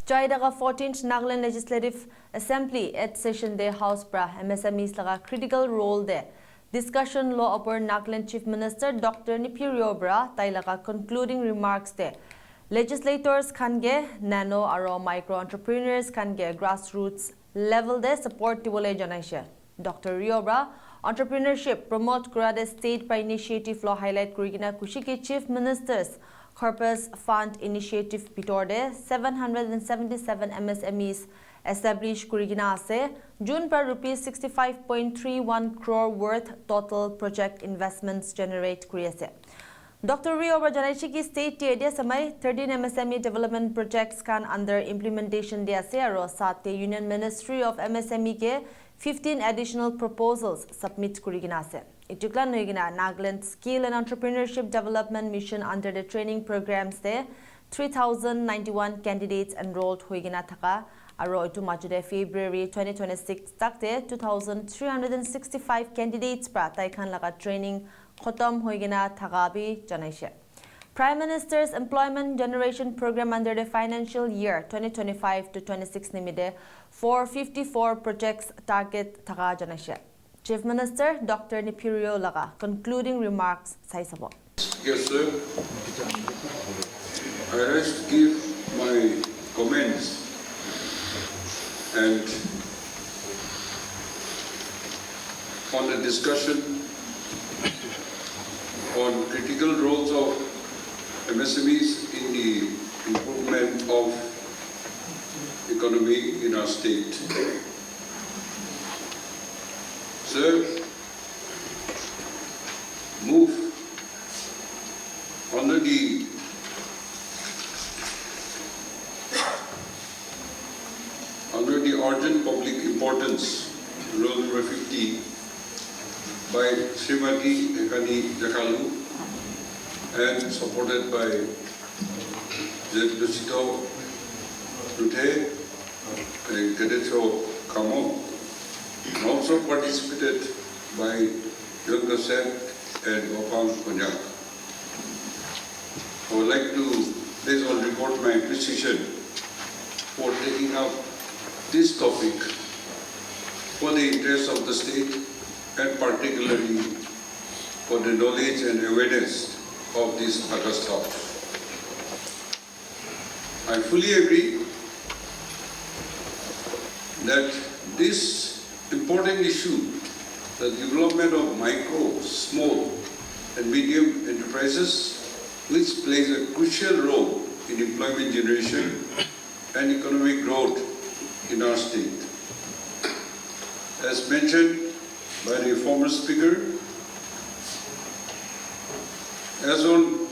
Chaidaga 14th Nagaland Legislative Assembly at Session Day House Pra MSMEs laga critical role de discussion law upper Nagaland Chief Minister Dr. Nipirio Bra tailaga concluding remarks de legislators kange nano aro micro entrepreneurs kange grassroots level de support tiwole janaisha. Dr. Riobra entrepreneurship promote kurade state by initiative law highlight kurigina kushiki Chief Ministers Corpus Fund Initiative Pitorde 777 MSMEs established Kurigina ase June per rupees 65.31 crore worth total project investments generate Kuriase. Dr. Rio Janaichiki state area samai 13 MSME development projects can under implementation de ase aro sate Union Ministry of MSME ke 15 additional proposals submit Kurigina ase. Itukla noigina Nagaland Skill and Entrepreneurship Development Mission under the training programs there 3,091 candidates enrolled hoigina thaka aro itu majude February 2026 takte 2,365 candidates pra taikhan laga training khotam hoigina thaka bi janaishe. Prime Minister's Employment Generation Program under the financial year 2025 to 26 nimide 454 projects target thaka janaishe. Chief Minister Dr. Nipirio laga concluding remarks saisabo. Yes, sir. I rest give my comments and on the discussion on critical roles of MSMEs in the improvement of economy in our state. Sir, move under the urgent public importance, rule number 50 by Srimati Ekani Jakalu and supported by Lusito Lute and Kedecho Kamo. And also participated by Young Sen and Wapam Konyak. I would like to place on record my appreciation for taking up this topic for the interest of the state and particularly for the knowledge and awareness of this August House. I fully agree that this important issue, the development of micro, small and medium enterprises, which plays a crucial role in employment generation and economic growth in our state. As mentioned by the former speaker, as on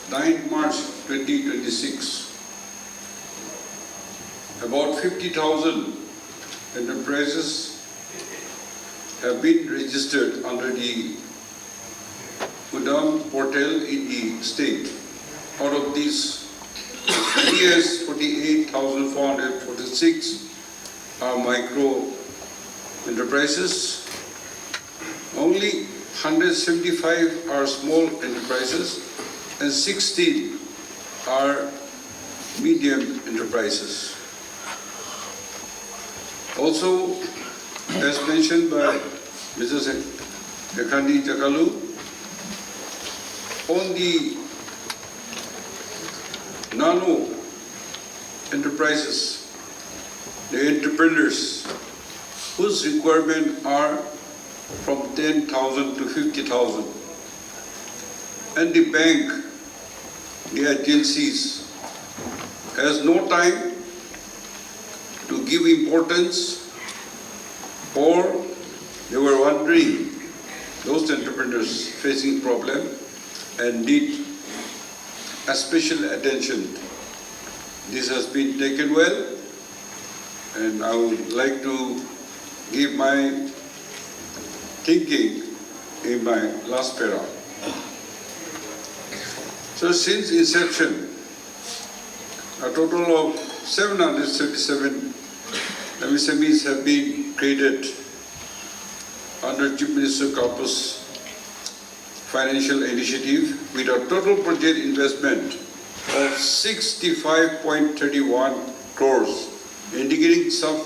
9 March 2026, about 50,000 enterprises have been registered under the Udam portal in the state. Out of these, as many as 48,446 are micro enterprises. Only 175 are small enterprises and 16 are medium enterprises. Also, as mentioned by Mrs. Ekani Jakalu, on the nano enterprises, the entrepreneurs whose requirements are from 10,000 to 50,000, and the bank, the agencies, has no time to give importance, or they were wondering, those entrepreneurs facing problem and need a special attention. This has been taken well, and I would like to give my thinking in my last para. So since inception, a total of 737 MSMEs have been created under Chief Minister Corpus Financial Initiative with a total project investment of 65.31 crores, indicating some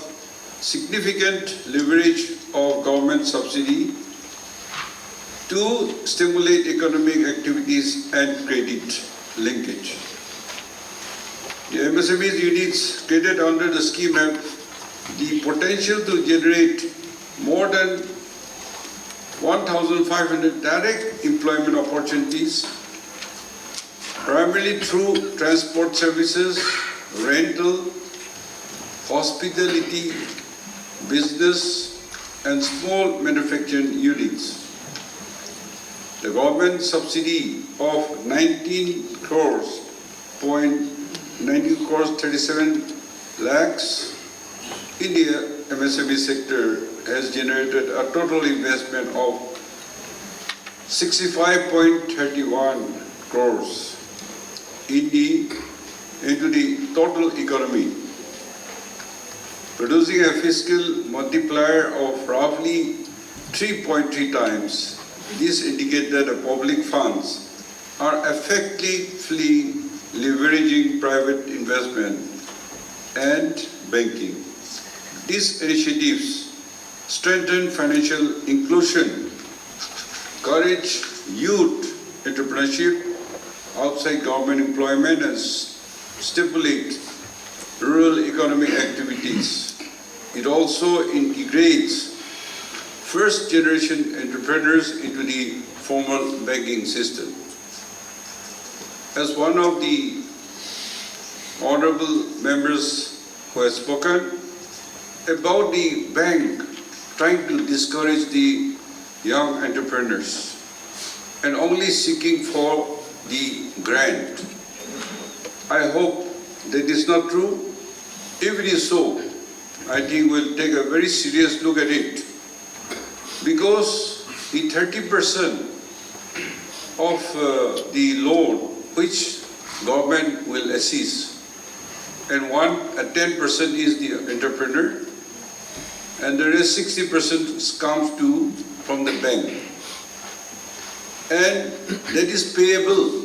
significant leverage of government subsidy to stimulate economic activities and credit linkage. The MSME units created under the scheme have the potential to generate more than 1,500 direct employment opportunities, primarily through transport services, rental, hospitality, business, and small manufacturing units. The government subsidy of 19 crores, 37 lakhs in the MSME sector has generated a total investment of 65.31 crores into the total economy, producing a fiscal multiplier of roughly 3.3 times. This indicates that the public funds are effectively leveraging private investment and banking. These initiatives strengthen financial inclusion, encourage youth entrepreneurship outside government employment, and stimulate rural economic activities. It also integrates first-generation entrepreneurs into the formal banking system. As one of the honorable members who has spoken about the bank trying to discourage the young entrepreneurs and only seeking for the grant, I hope that is not true. If it is so, I think we'll take a very serious look at it, because the 30% of the loan which government will assist, and 10% is the entrepreneur, and the rest 60% comes from the bank, and that is payable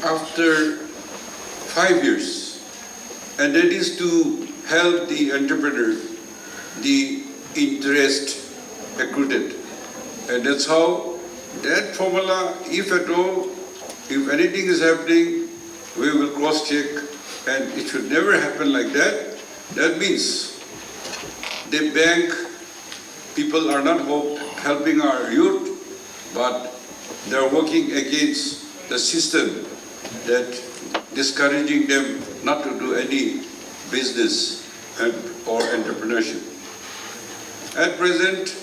after 5 years, and that is to help the entrepreneur the interest accrued, and that's how that formula, if at all, if anything is happening, we will cross-check, and it should never happen like that. That means the bank people are not helping our youth, but they are working against the system that discouraging them not to do any business or entrepreneurship. At present,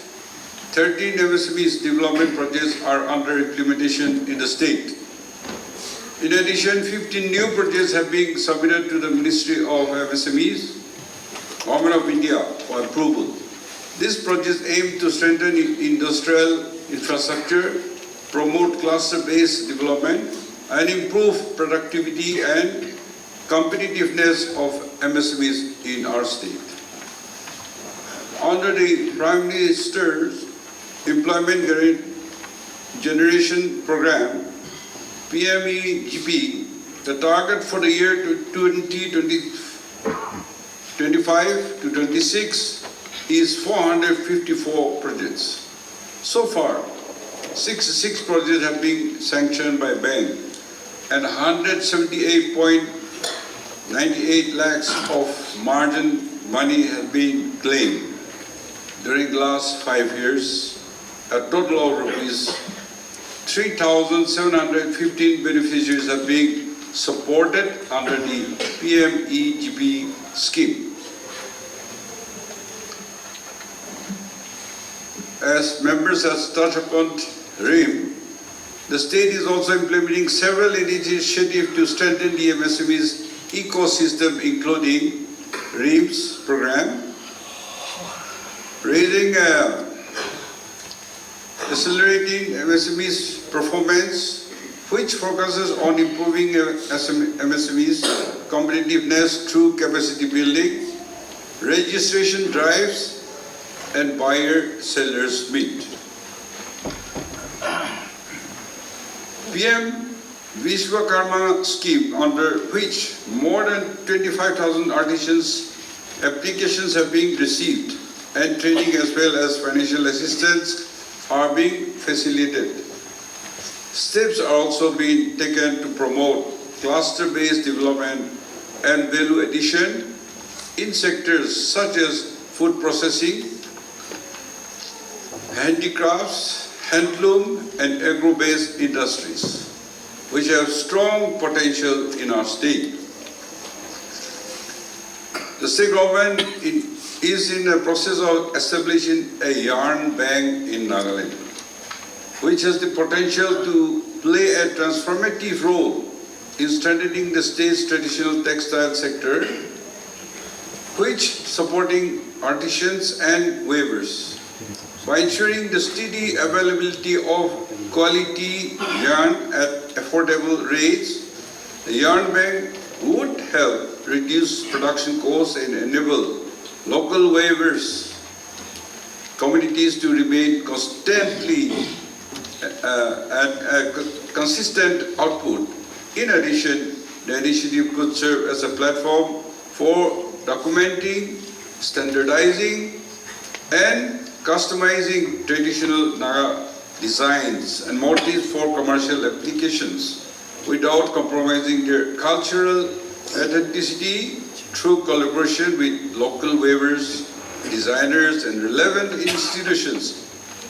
13 MSMEs development projects are under implementation in the state. In addition, 15 new projects have been submitted to the Ministry of MSMEs, Government of India, for approval. These projects aim to strengthen industrial infrastructure, promote cluster-based development, and improve productivity and competitiveness of MSMEs in our state. Under the Prime Minister's Employment Generation Program, PMEGP, the target for the year 2025 to 26 is 454 projects. So far, 66 projects have been sanctioned by bank, and 178.98 lakhs of margin money has been claimed. During the last 5 years, a total of rupees 3,715 beneficiaries are being supported under the PMEGP scheme. As members have touched upon RIM, the state is also implementing several initiatives to strengthen the MSME's ecosystem, including RIM's program, accelerating MSME's performance, which focuses on improving MSME's competitiveness through capacity building, registration drives, and buyer-sellers meet. PM Vishwakarma scheme, under which more than 25,000 artisans applications have been received, and training as well as financial assistance are being facilitated. Steps are also being taken to promote cluster-based development and value addition in sectors such as food processing, handicrafts, handloom, and agro-based industries, which have strong potential in our state. The state government is in the process of establishing a yarn bank in Nagaland, which has the potential to play a transformative role in strengthening the state's traditional textile sector, which supporting artisans and weavers. By ensuring the steady availability of quality yarn at affordable rates, the yarn bank would help reduce production costs and enable local weavers communities to remain constantly at a consistent output. In addition, the initiative could serve as a platform for documenting, standardizing, and customizing traditional Naga designs and motifs for commercial applications without compromising their cultural authenticity through collaboration with local weavers, designers, and relevant institutions.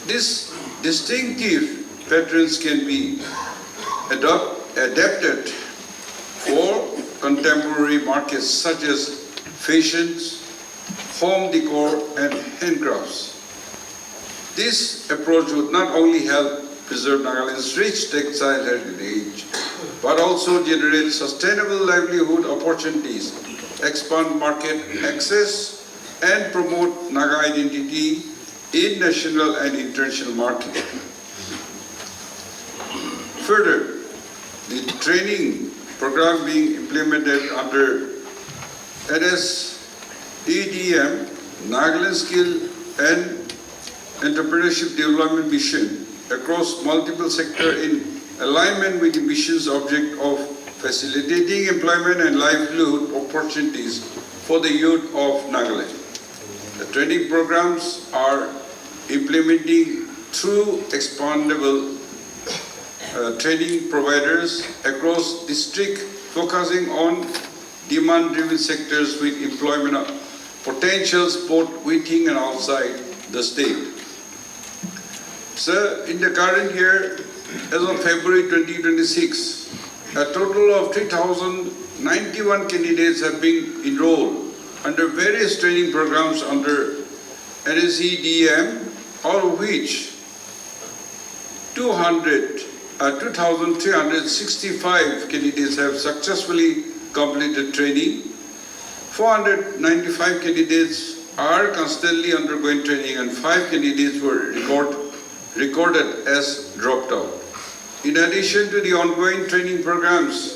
These distinctive patterns can be adapted for contemporary markets such as fashions, home decor, and handcrafts. This approach would not only help preserve Nagaland's rich textile heritage, but also generate sustainable livelihood opportunities, expand market access, and promote Naga identity in national and international markets. Further, the training program being implemented under NSEDM, Nagaland Skill and Entrepreneurship Development Mission, across multiple sectors in alignment with the mission's object of facilitating employment and livelihood opportunities for the youth of Nagaland. The training programs are implementing through expandable training providers across district, focusing on demand-driven sectors with employment potentials both within and outside the state. So, in the current year, as of February 2026, a total of 3,091 candidates have been enrolled under various training programs under NSEDM, out of which 2,365 candidates have successfully completed training. 495 candidates are constantly undergoing training, and 5 candidates were recorded as dropped out. In addition to the ongoing training programs,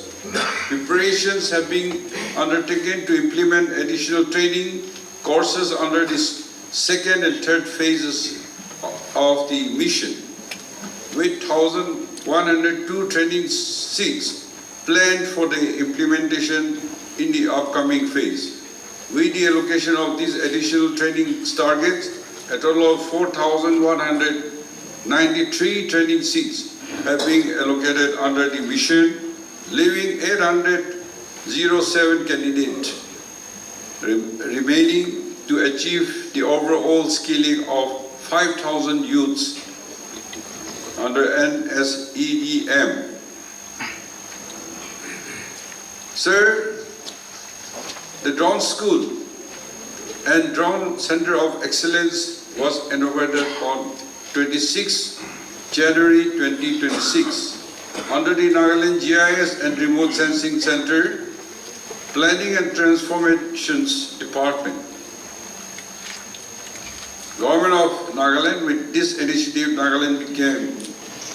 preparations have been undertaken to implement additional training courses under the second and third phases of the mission, with 1,102 training seats planned for the implementation in the upcoming phase. With the allocation of these additional training targets, a total of 4,193 training seats have been allocated under the mission, leaving 807 candidates remaining to achieve the overall skilling of 5,000 youths under NSEDM. Sir, the Drone School and Drone Center of Excellence was inaugurated on 26 January 2026 under the Nagaland GIS and Remote Sensing Center, Planning and Transformations Department. Government of Nagaland, with this initiative, Nagaland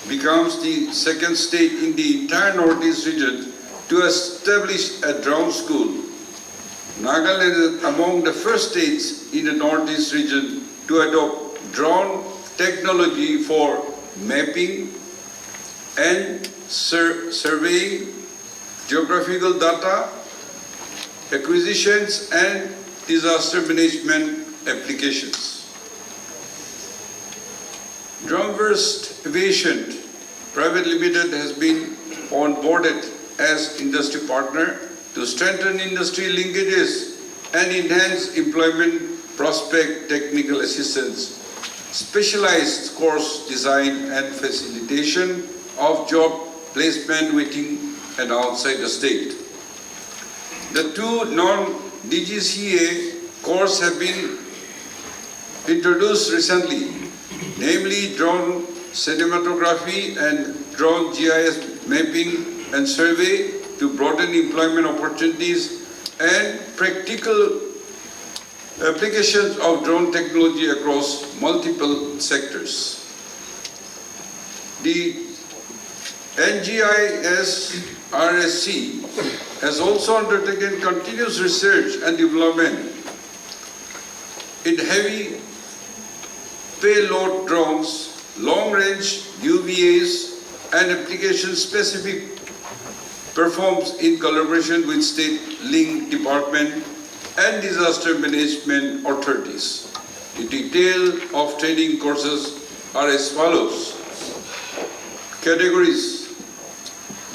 becomes the second state in the entire Northeast region to establish a drone school. Nagaland is among the first states in the Northeast region to adopt drone technology for mapping and surveying, geographical data, acquisitions, and disaster management applications. Drumverst Aviation Private Limited has been onboarded as industry partner to strengthen industry linkages and enhance employment prospect technical assistance, specialized course design and facilitation of job placement within and outside the state. The two non-DGCA courses have been introduced recently, namely drone cinematography and drone GIS mapping and survey to broaden employment opportunities and practical applications of drone technology across multiple sectors. The NGIS RSC has also undertaken continuous research and development in heavy payload drones, long-range UVAs, and application-specific performs in collaboration with state link department and disaster management authorities. The detail of training courses are as follows. Categories: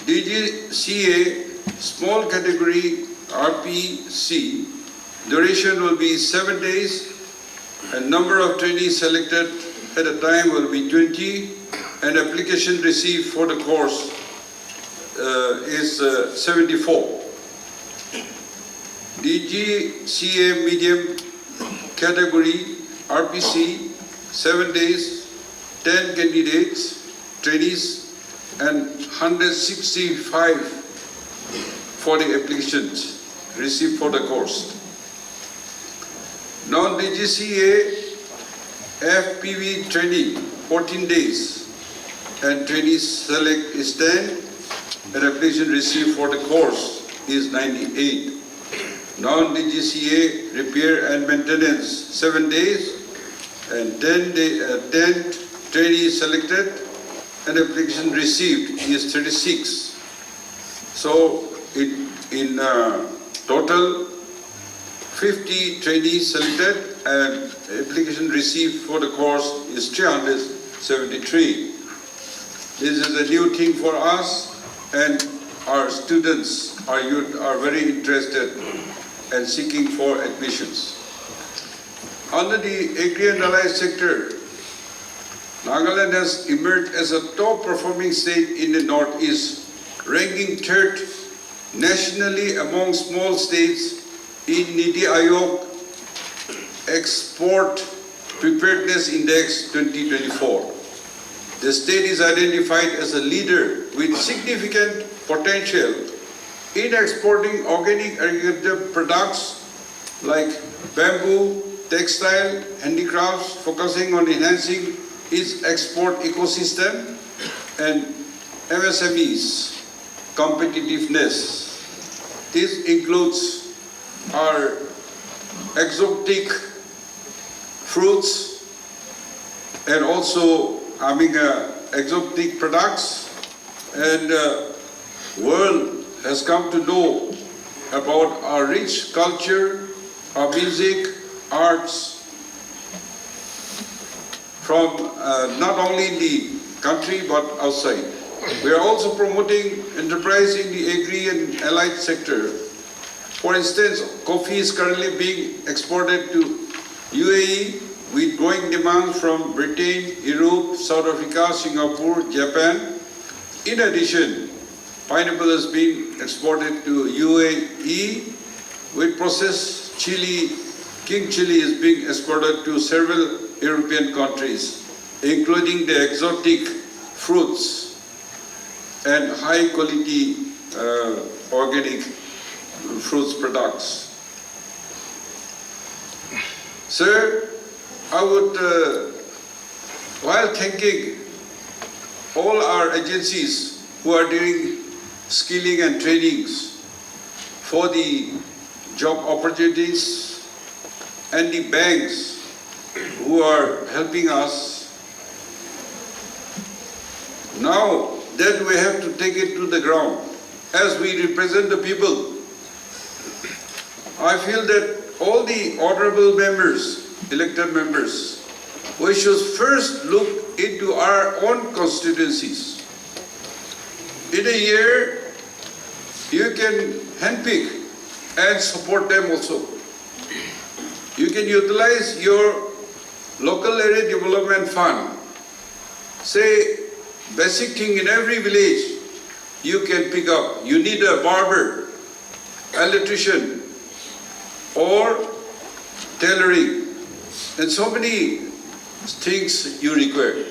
DGCA small category RPC, duration will be 7 days, and number of trainees selected at a time will be 20, and application received for the course is 74. DGCA medium category RPC, 7 days, 10 candidates, trainees, and 165 for the applications received for the course. Non-DGCA FPV training, 14 days, and trainees select is 10, and application received for the course is 98. Non-DGCA repair and maintenance, 7 days, and 10 trainees selected, and application received is 36. So in total, 50 trainees selected and application received for the course is 373. This is a new thing for us, and our students, our youth are very interested and seeking for admissions. Under the agri and allied sector, Nagaland has emerged as a top performing state in the Northeast, ranking third nationally among small states in NITI Aayog Export Preparedness Index 2024. The state is identified as a leader with significant potential in exporting organic agriculture products like bamboo, textile, handicrafts, focusing on enhancing its export ecosystem and MSMEs competitiveness. This includes our exotic fruits and also exotic products, and world has come to know about our rich culture, our music, arts, from not only in the country but outside. We are also promoting enterprise in the agri and allied sector. For instance, coffee is currently being exported to UAE with growing demand from Britain, Europe, South Africa, Singapore, Japan. In addition, pineapple is being exported to UAE with processed chili. King chili is being exported to several European countries, including the exotic fruits and high quality organic fruits products. Sir, I would, while thanking all our agencies who are doing skilling and trainings for the job opportunities and the banks who are helping us, now that we have to take it to the ground as we represent the people. I feel that all the honorable members, elected members, we should first look into our own constituencies. In a year, you can handpick and support them also. You can utilize your local area development fund. Say, basic thing in every village, you can pick up. You need a barber, electrician, or tailoring, and so many things you require.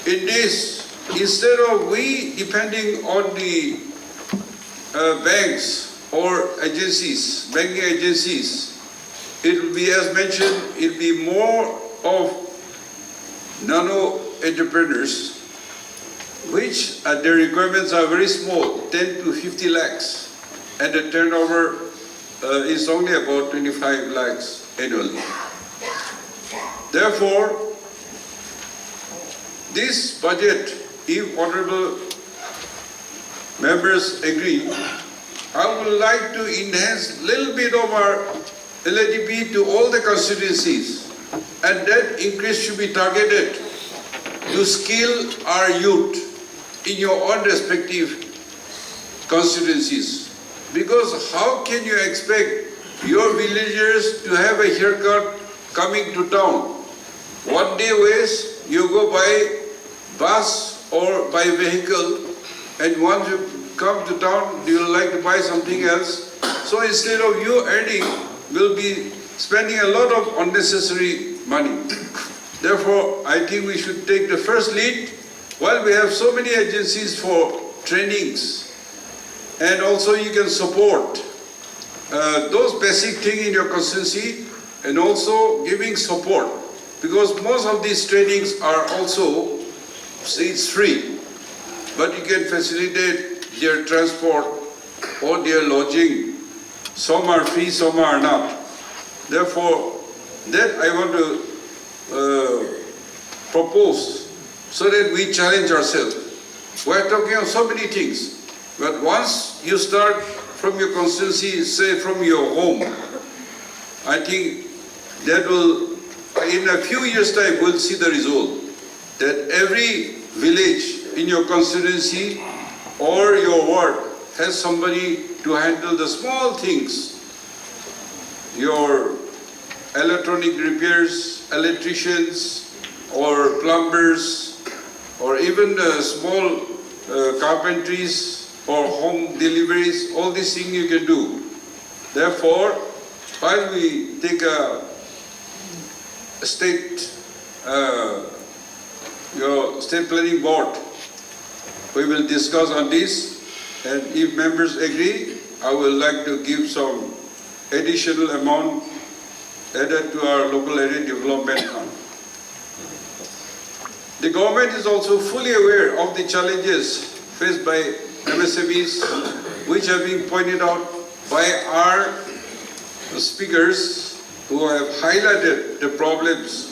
In this, instead of we depending on the banks or agencies, banking agencies, it will be, as mentioned, it will be more of nano entrepreneurs, which their requirements are very small, 10 to 50 lakhs, and the turnover is only about 25 lakhs annually. Therefore, this budget, if honorable members agree, I would like to enhance a little bit of our LADP to all the constituencies, and that increase should be targeted to skill our youth in your own respective constituencies. Because how can you expect your villagers to have a haircut coming to town? One day ways, you go by bus or by vehicle, and once you come to town, you will like to buy something else. So instead of you earning, we'll be spending a lot of unnecessary money. Therefore, I think we should take the first lead. While we have so many agencies for trainings, and also you can support those basic things in your constituency, and also giving support, because most of these trainings are also, say, it's free, but you can facilitate their transport or their lodging. Some are free, some are not. Therefore, that I want to propose, so that we challenge ourselves. We are talking of so many things, but once you start from your constituency, say from your home, I think that will, in a few years' time, we'll see the result. That every village in your constituency or your ward has somebody to handle the small things, your electronic repairs, electricians, or plumbers, or even small carpentries or home deliveries. All these things you can do. Therefore, while we take a state your state planning board, we will discuss on this, and if members agree, I would like to give some additional amount added to our local area development fund. The government is also fully aware of the challenges faced by MSMEs, which have been pointed out by our speakers who have highlighted the problems.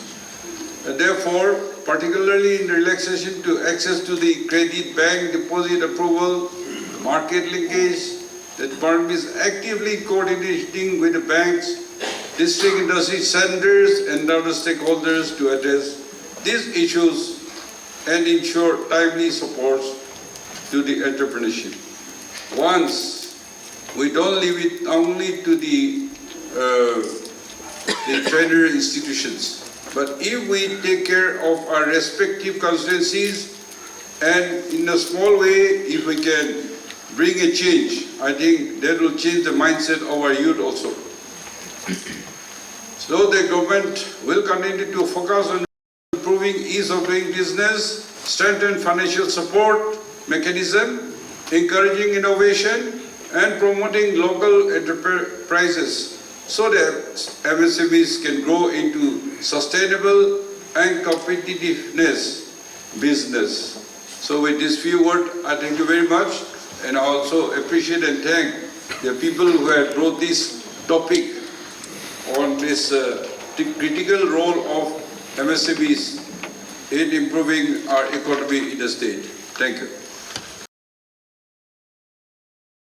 And therefore, particularly in relaxation to access to the credit bank deposit approval, market linkage, the department is actively coordinating with the banks, district industry centers, and other stakeholders to address these issues and ensure timely support to the entrepreneurship. Once we don't leave it only to the trainer institutions, but if we take care of our respective constituencies, and in a small way, if we can bring a change, I think that will change the mindset of our youth also. So the government will continue to focus on improving ease of doing business, strengthen financial support mechanism, encouraging innovation, and promoting local enterprises so that MSMEs can grow into sustainable and competitiveness business. So with this few words, I thank you very much, and I also appreciate and thank the people who have brought this topic on this critical role of MSMEs in improving our economy in the state. Thank you.